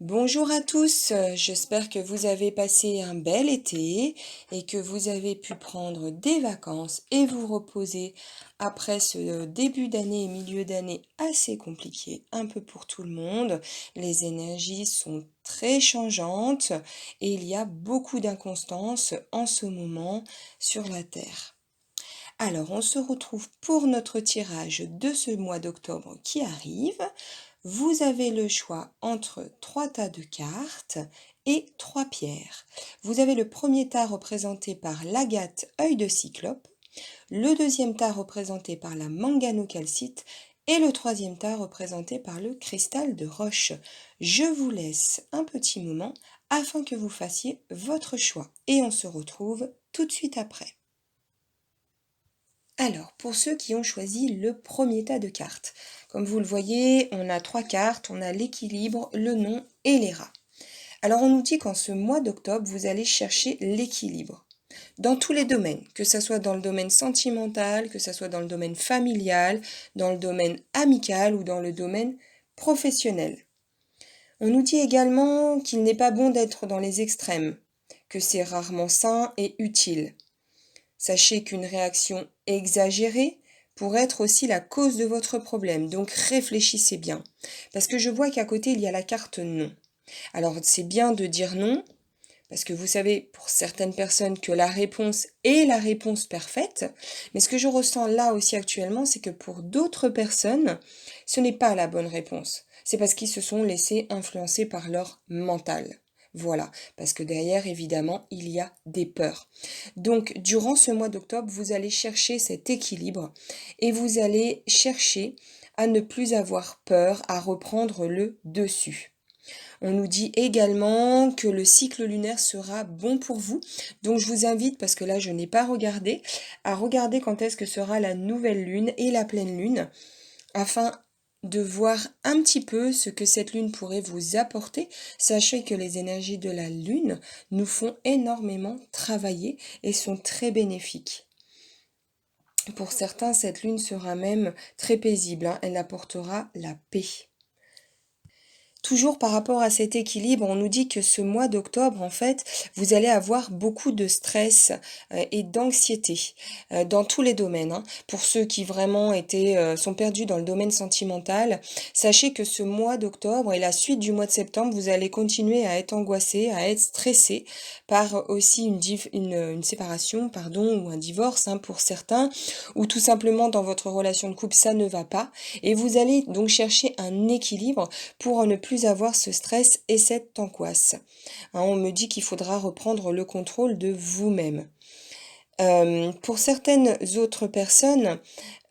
Bonjour à tous, j'espère que vous avez passé un bel été et que vous avez pu prendre des vacances et vous reposer après ce début d'année et milieu d'année assez compliqué, un peu pour tout le monde. Les énergies sont très changeantes et il y a beaucoup d'inconstance en ce moment sur la Terre. Alors, on se retrouve pour notre tirage de ce mois d'octobre qui arrive. Vous avez le choix entre trois tas de cartes et trois pierres. Vous avez le premier tas représenté par l'agate œil de cyclope, le deuxième tas représenté par la manganocalcite et le troisième tas représenté par le cristal de roche. Je vous laisse un petit moment afin que vous fassiez votre choix et on se retrouve tout de suite après. Alors, pour ceux qui ont choisi le premier tas de cartes, comme vous le voyez, on a trois cartes, on a l'équilibre, le nom et les rats. Alors, on nous dit qu'en ce mois d'octobre, vous allez chercher l'équilibre dans tous les domaines, que ce soit dans le domaine sentimental, que ce soit dans le domaine familial, dans le domaine amical ou dans le domaine professionnel. On nous dit également qu'il n'est pas bon d'être dans les extrêmes, que c'est rarement sain et utile. Sachez qu'une réaction exagérée pourrait être aussi la cause de votre problème, donc réfléchissez bien. Parce que je vois qu'à côté, il y a la carte non. Alors c'est bien de dire non, parce que vous savez, pour certaines personnes, que la réponse est la réponse parfaite, mais ce que je ressens là aussi actuellement, c'est que pour d'autres personnes, ce n'est pas la bonne réponse. C'est parce qu'ils se sont laissés influencer par leur mental. Voilà, parce que derrière, évidemment, il y a des peurs. Donc, durant ce mois d'octobre, vous allez chercher cet équilibre et vous allez chercher à ne plus avoir peur, à reprendre le dessus. On nous dit également que le cycle lunaire sera bon pour vous. Donc je vous invite, parce que là je n'ai pas regardé, à regarder quand est-ce que sera la nouvelle lune et la pleine lune, afin de voir un petit peu ce que cette lune pourrait vous apporter. Sachez que les énergies de la lune nous font énormément travailler et sont très bénéfiques. Pour certains, cette lune sera même très paisible, hein. Elle apportera la paix. Toujours par rapport à cet équilibre, on nous dit que ce mois d'octobre, en fait, vous allez avoir beaucoup de stress et d'anxiété dans tous les domaines, hein. Pour ceux qui vraiment sont perdus dans le domaine sentimental, sachez que ce mois d'octobre et la suite du mois de septembre, vous allez continuer à être angoissé, à être stressé par aussi une séparation, pardon, ou un divorce, hein, pour certains, ou tout simplement dans votre relation de couple, ça ne va pas. Et vous allez donc chercher un équilibre pour ne plus avoir ce stress et cette angoisse. Hein, on me dit qu'il faudra reprendre le contrôle de vous-même. Pour certaines autres personnes,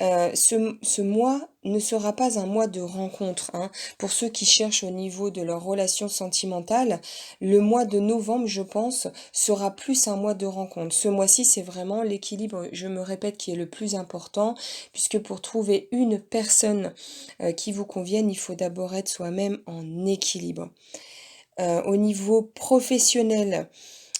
ce mois ne sera pas un mois de rencontre, hein. Pour ceux qui cherchent au niveau de leur relation sentimentale, le mois de novembre, je pense, sera plus un mois de rencontre. Ce mois-ci, c'est vraiment l'équilibre, je me répète, qui est le plus important, puisque pour trouver une personne qui vous convienne, il faut d'abord être soi-même en équilibre. Au niveau professionnel,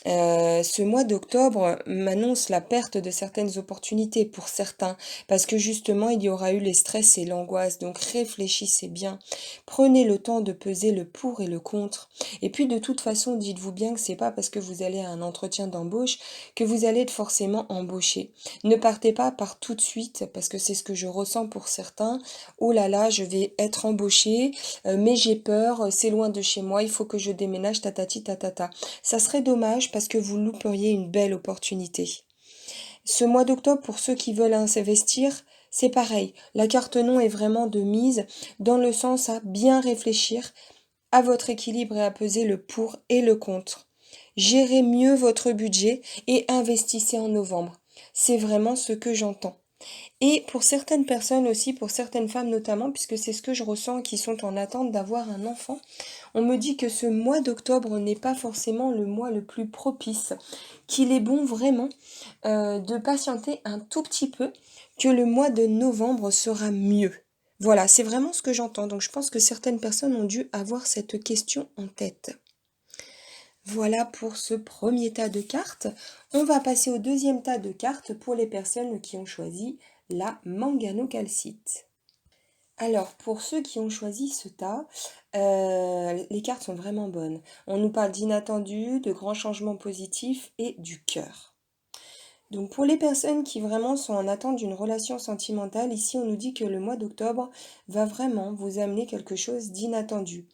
ce mois d'octobre m'annonce la perte de certaines opportunités pour certains, parce que justement il y aura eu les stress et l'angoisse, donc réfléchissez bien. Prenez le temps de peser le pour et le contre. Et puis de toute façon, dites-vous bien que c'est pas parce que vous allez à un entretien d'embauche que vous allez être forcément embauché. Ne partez pas par tout de suite, parce que c'est ce que je ressens pour certains. Oh là là, je vais être embauché, mais j'ai peur, c'est loin de chez moi, il faut que je déménage, tatati tatata. Ça serait dommage parce que vous louperiez une belle opportunité. Ce mois d'octobre, pour ceux qui veulent s'investir, c'est pareil. La carte non est vraiment de mise dans le sens à bien réfléchir à votre équilibre et à peser le pour et le contre. Gérez mieux votre budget et investissez en novembre. C'est vraiment ce que j'entends. Et pour certaines personnes aussi, pour certaines femmes notamment, puisque c'est ce que je ressens, qui sont en attente d'avoir un enfant, on me dit que ce mois d'octobre n'est pas forcément le mois le plus propice, qu'il est bon vraiment de patienter un tout petit peu, que le mois de novembre sera mieux. Voilà, c'est vraiment ce que j'entends. Donc je pense que certaines personnes ont dû avoir cette question en tête. Voilà pour ce premier tas de cartes. On va passer au deuxième tas de cartes pour les personnes qui ont choisi la manganocalcite. Alors, pour ceux qui ont choisi ce tas, les cartes sont vraiment bonnes. On nous parle d'inattendus, de grands changements positifs et du cœur. Donc pour les personnes qui vraiment sont en attente d'une relation sentimentale, ici on nous dit que le mois d'octobre va vraiment vous amener quelque chose d'inattendu,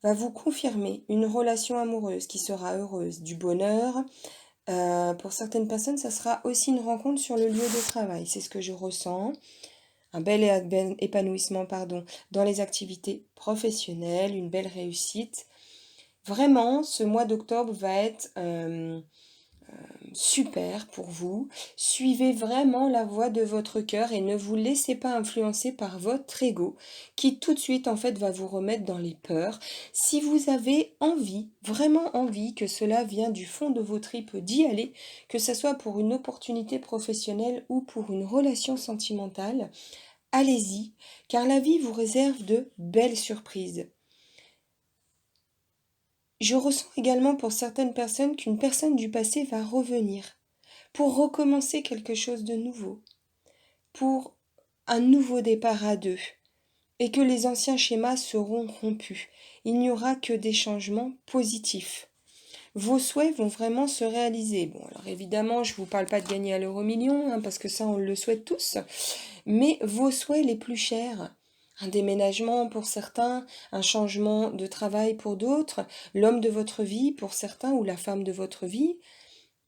va vous confirmer une relation amoureuse qui sera heureuse, du bonheur. Pour certaines personnes, ça sera aussi une rencontre sur le lieu de travail, c'est ce que je ressens. Un bel épanouissement, pardon, dans les activités professionnelles, une belle réussite. Vraiment, ce mois d'octobre va être super pour vous. Suivez vraiment la voie de votre cœur et ne vous laissez pas influencer par votre ego qui tout de suite en fait va vous remettre dans les peurs. Si vous avez envie, vraiment envie que cela vient du fond de vos tripes d'y aller, que ce soit pour une opportunité professionnelle ou pour une relation sentimentale, allez-y, car la vie vous réserve de belles surprises. Je ressens également pour certaines personnes qu'une personne du passé va revenir pour recommencer quelque chose de nouveau, pour un nouveau départ à deux, et que les anciens schémas seront rompus. Il n'y aura que des changements positifs. Vos souhaits vont vraiment se réaliser. Bon, alors évidemment, je ne vous parle pas de gagner à l'euro-million, hein, parce que ça, on le souhaite tous, mais vos souhaits les plus chers, un déménagement pour certains, un changement de travail pour d'autres, l'homme de votre vie pour certains ou la femme de votre vie,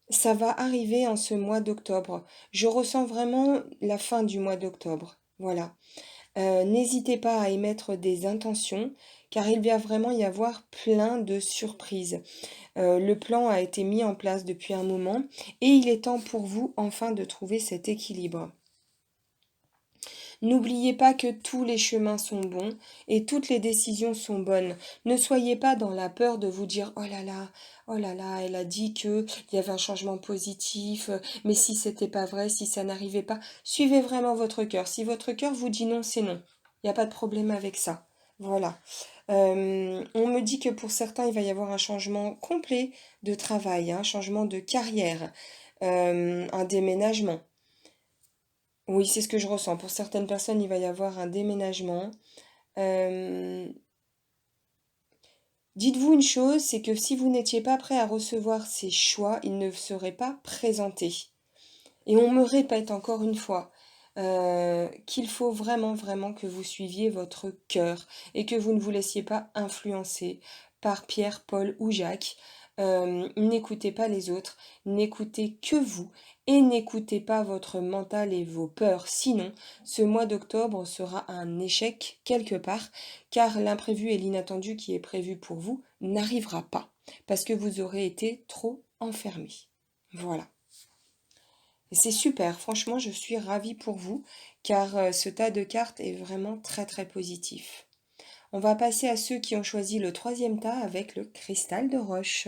ça va arriver en ce mois d'octobre. Je ressens vraiment la fin du mois d'octobre. Voilà. N'hésitez pas à émettre des intentions, car il va vraiment y avoir plein de surprises. Le plan a été mis en place depuis un moment et il est temps pour vous enfin de trouver cet équilibre. N'oubliez pas que tous les chemins sont bons et toutes les décisions sont bonnes. Ne soyez pas dans la peur de vous dire oh là là, elle a dit que il y avait un changement positif, mais si c'était pas vrai, si ça n'arrivait pas, suivez vraiment votre cœur. Si votre cœur vous dit non, c'est non. Il n'y a pas de problème avec ça. Voilà. On me dit que pour certains, il va y avoir un changement complet de travail, un changement de carrière, un déménagement. Oui, c'est ce que je ressens. Pour certaines personnes, il va y avoir un déménagement. Euh, Dites-vous une chose, c'est que si vous n'étiez pas prêt à recevoir ces choix, ils ne seraient pas présentés. Et on me répète encore une fois qu'il faut vraiment, vraiment que vous suiviez votre cœur et que vous ne vous laissiez pas influencer par Pierre, Paul ou Jacques. N'écoutez pas les autres, n'écoutez que vous et n'écoutez pas votre mental et vos peurs. Sinon, ce mois d'octobre sera un échec quelque part, car l'imprévu et l'inattendu qui est prévu pour vous n'arrivera pas, parce que vous aurez été trop enfermé. Voilà. Et c'est super, franchement, je suis ravie pour vous, car ce tas de cartes est vraiment très très positif. On va passer à ceux qui ont choisi le troisième tas avec le cristal de roche.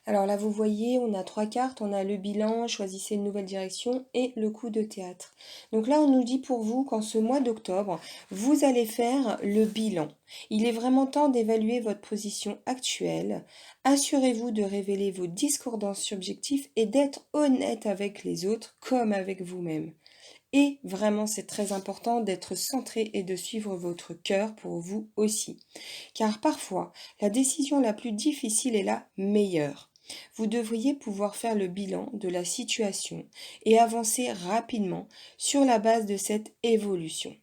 Alors là, vous voyez, on a trois cartes, on a le bilan, choisissez une nouvelle direction et le coup de théâtre. Donc là, on nous dit pour vous qu'en ce mois d'octobre, vous allez faire le bilan. Il est vraiment temps d'évaluer votre position actuelle. Assurez-vous de révéler vos discordances subjectives et d'être honnête avec les autres comme avec vous-même. Et vraiment, c'est très important d'être centré et de suivre votre cœur pour vous aussi. Car parfois, la décision la plus difficile est la meilleure. Vous devriez pouvoir faire le bilan de la situation et avancer rapidement sur la base de cette évolution.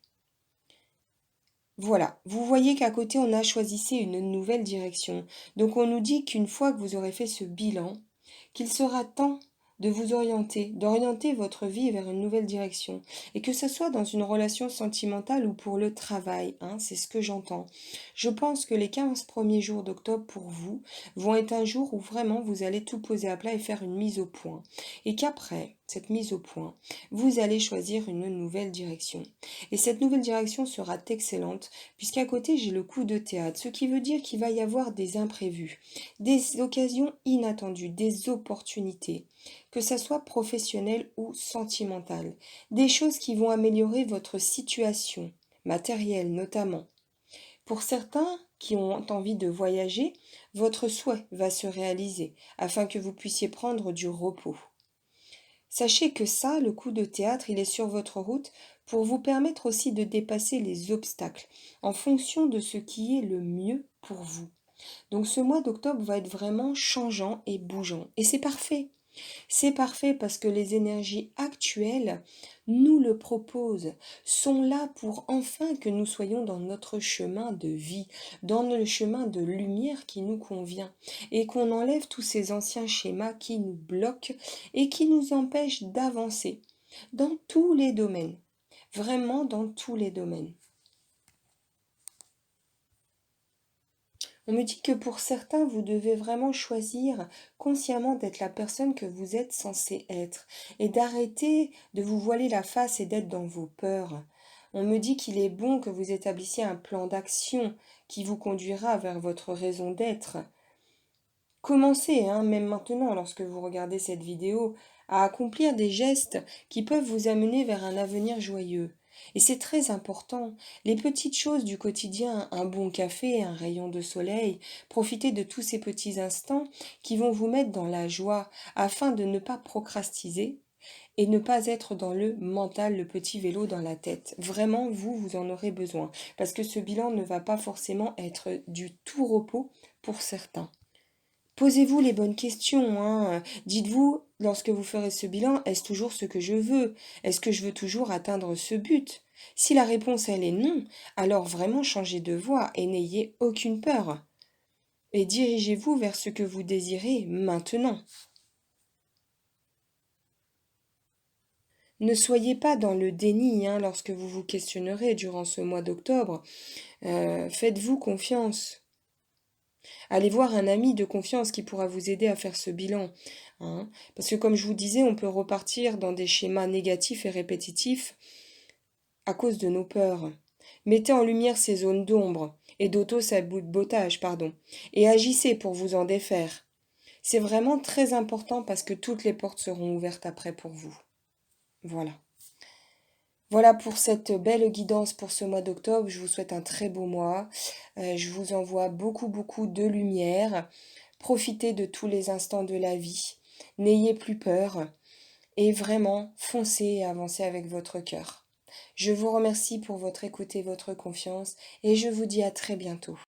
Voilà, vous voyez qu'à côté on a choisi une nouvelle direction. Donc on nous dit qu'une fois que vous aurez fait ce bilan, qu'il sera temps de vous orienter, d'orienter votre vie vers une nouvelle direction. Et que ce soit dans une relation sentimentale ou pour le travail, hein, c'est ce que j'entends. Je pense que les 15 premiers jours d'octobre pour vous vont être un jour où vraiment vous allez tout poser à plat et faire une mise au point. Et qu'après cette mise au point, vous allez choisir une nouvelle direction. Et cette nouvelle direction sera excellente, puisqu'à côté j'ai le coup de théâtre, ce qui veut dire qu'il va y avoir des imprévus, des occasions inattendues, des opportunités, que ça soit professionnel ou sentimental, des choses qui vont améliorer votre situation, matérielle notamment. Pour certains qui ont envie de voyager, votre souhait va se réaliser afin que vous puissiez prendre du repos. Sachez que ça, le coup de théâtre, il est sur votre route pour vous permettre aussi de dépasser les obstacles en fonction de ce qui est le mieux pour vous. Donc ce mois d'octobre va être vraiment changeant et bougeant. Et c'est parfait. C'est parfait parce que les énergies actuelles nous le proposent, sont là pour enfin que nous soyons dans notre chemin de vie, dans le chemin de lumière qui nous convient, et qu'on enlève tous ces anciens schémas qui nous bloquent et qui nous empêchent d'avancer dans tous les domaines, vraiment dans tous les domaines. On me dit que pour certains, vous devez vraiment choisir consciemment d'être la personne que vous êtes censé être et d'arrêter de vous voiler la face et d'être dans vos peurs. On me dit qu'il est bon que vous établissiez un plan d'action qui vous conduira vers votre raison d'être. Commencez, hein, même maintenant, lorsque vous regardez cette vidéo, à accomplir des gestes qui peuvent vous amener vers un avenir joyeux. Et c'est très important. Les petites choses du quotidien, un bon café, un rayon de soleil, profitez de tous ces petits instants qui vont vous mettre dans la joie afin de ne pas procrastiner et ne pas être dans le mental, le petit vélo dans la tête. Vraiment, vous en aurez besoin parce que ce bilan ne va pas forcément être du tout repos pour certains. Posez-vous les bonnes questions, hein. Dites-vous, lorsque vous ferez ce bilan, est-ce toujours ce que je veux? Est-ce que je veux toujours atteindre ce but? Si la réponse elle est non, alors vraiment changez de voie et n'ayez aucune peur. Et dirigez-vous vers ce que vous désirez maintenant. Ne soyez pas dans le déni hein, lorsque vous vous questionnerez durant ce mois d'octobre. Faites-vous confiance. Allez voir un ami de confiance qui pourra vous aider à faire ce bilan, hein. Parce que comme je vous disais, on peut repartir dans des schémas négatifs et répétitifs à cause de nos peurs. Mettez en lumière ces zones d'ombre et d'auto-sabotage, pardon, et agissez pour vous en défaire. C'est vraiment très important parce que toutes les portes seront ouvertes après pour vous. Voilà. Voilà pour cette belle guidance pour ce mois d'octobre. Je vous souhaite un très beau mois. Je vous envoie beaucoup de lumière. Profitez de tous les instants de la vie. N'ayez plus peur. Et vraiment, foncez et avancez avec votre cœur. Je vous remercie pour votre écoute et votre confiance. Et je vous dis à très bientôt.